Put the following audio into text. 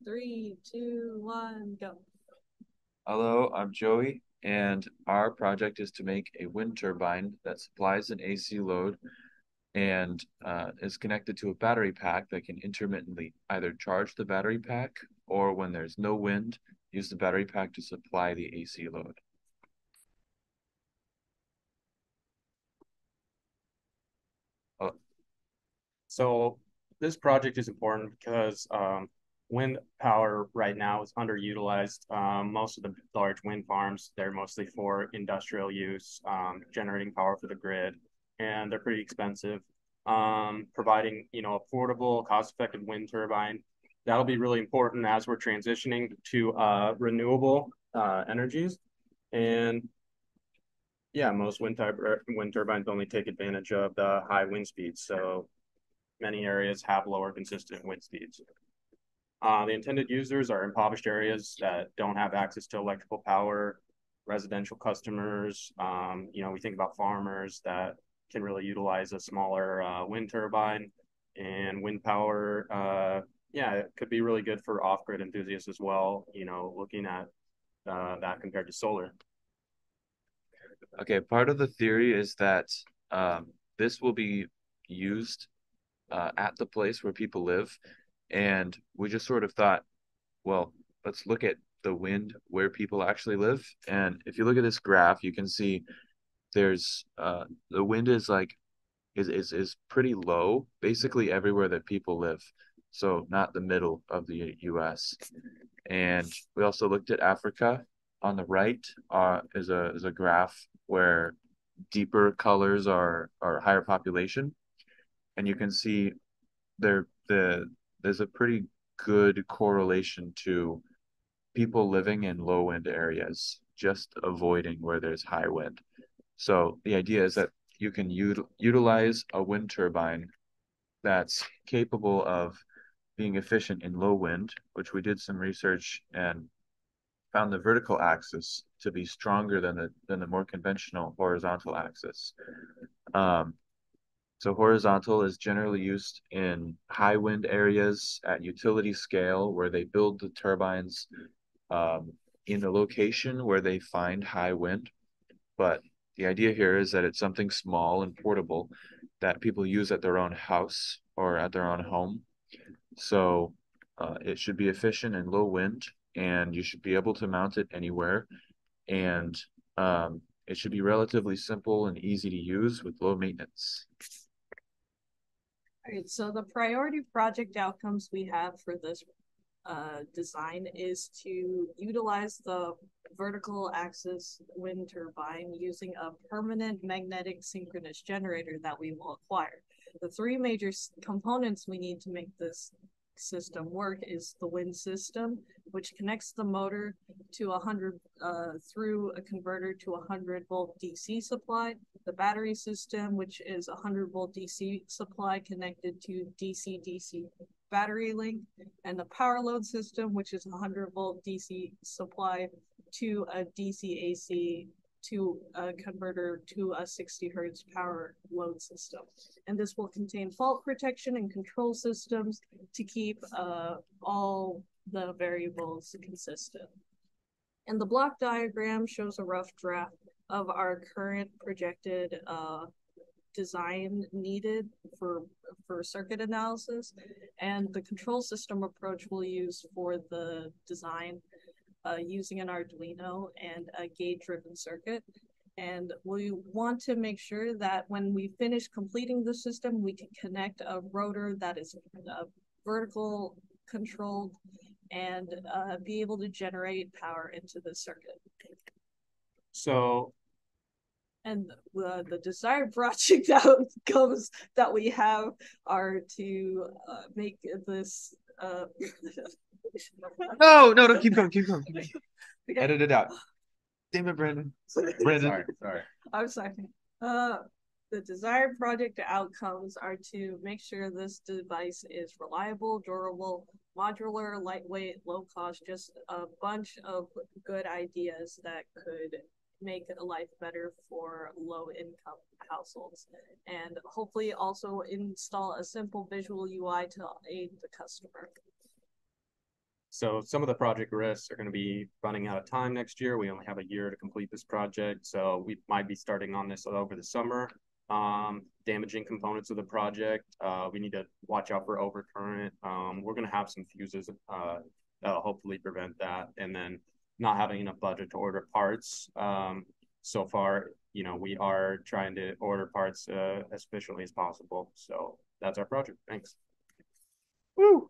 Three, two, one, go. Hello, I'm Joey, and our project is to make a wind turbine that supplies an AC load and is connected to a battery pack that can intermittently either charge the battery pack or when there's no wind, use the battery pack to supply the AC load. Uh, So this project is important because wind power right now is underutilized. Most of the large wind farms, they're mostly for industrial use, generating power for the grid, and they're pretty expensive. Providing, affordable, cost-effective wind turbine, that'll be really important as we're transitioning to renewable energies. And yeah, most wind turbines only take advantage of the high wind speeds. So many areas have lower consistent wind speeds. The intended users are impoverished areas that don't have access to electrical power, residential customers. We think about farmers that can really utilize a smaller wind turbine and wind power. Yeah, it could be really good for off-grid enthusiasts as well, looking at that compared to solar. okay, part of the theory is that this will be used at the place where people live, and we just sort of thought, well, let's look at the wind where people actually live. And if you look at this graph, you can see there's the wind is like is pretty low basically everywhere that people live. So not the middle of the US. And we also looked at Africa. On the right is a graph where deeper colors are higher population. And you can see there's a pretty good correlation to people living in low wind areas, just avoiding where there's high wind. So the idea is that you can utilize a wind turbine that's capable of being efficient in low wind, which we did some research and found the vertical axis to be stronger than the more conventional horizontal axis. Um, so horizontal is generally used in high wind areas at utility scale where they build the turbines um, in a location where they find high wind. But the idea here is that it's something small and portable that people use at their own house or at their own home. So it should be efficient in low wind, and you should be able to mount it anywhere. And it should be relatively simple and easy to use with low maintenance. All right, so the priority project outcomes we have for this design is to utilize the vertical axis wind turbine using a permanent magnetic synchronous generator that we will acquire. The three major components we need to make this system work is the wind system, which connects the motor to 100 through a converter to 100-volt DC supply, the battery system, which is a 100-volt DC supply connected to DC-DC battery link, and the power load system, which is a 100-volt DC supply to a DC AC to a converter to a 60 hertz power load system. And this will contain fault protection and control systems to keep all the variables consistent. And the block diagram shows a rough draft of our current projected design needed for circuit analysis, and the control system approach we'll use for the design using an Arduino and a gate-driven circuit. And we want to make sure that when we finish completing the system, we can connect a rotor that is vertical controlled and be able to generate power into the circuit. So And the desired project outcomes that we have are to make this. No, keep going, keep going, keep going. Okay. Edit it out. Damn it, Brandon. Brandon. sorry. I'm sorry. The desired project outcomes are to make sure this device is reliable, durable, modular, lightweight, low cost, just a bunch of good ideas that could make life better for low income households, and hopefully also install a simple visual UI to aid the customer. So some of the project risks are going to be running out of time next year. We only have a year to complete this project, so we might be starting on this over the summer. Damaging components of the project. We need to watch out for overcurrent. We're going to have some fuses that'll hopefully prevent that. And then not having enough budget to order parts. So far, we are trying to order parts as efficiently as possible. So that's our project. Thanks. Woo!